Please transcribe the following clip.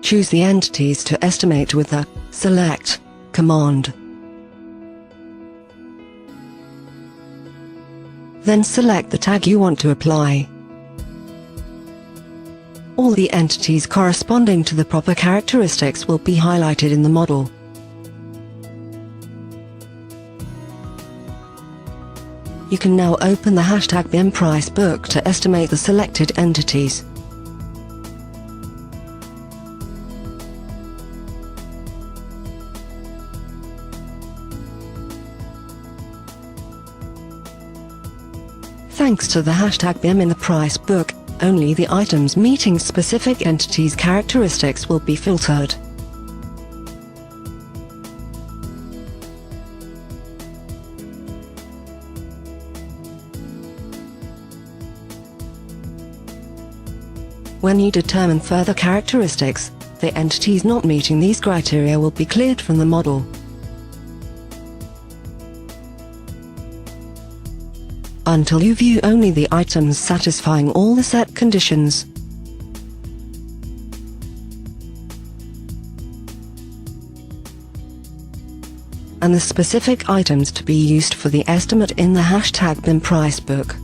Choose the entities to estimate with the Select command. Then select the tag you want to apply. All the entities corresponding to the proper characteristics will be highlighted in the model. You can now open the #BIM price book to estimate the selected entities. Thanks to the #BIM in the price book, only the items meeting specific entities' characteristics will be filtered. When you determine further characteristics, the entities not meeting these criteria will be cleared from the model. Until you view only the items satisfying all the set conditions. And the specific items to be used for the estimate in the #BIM price book.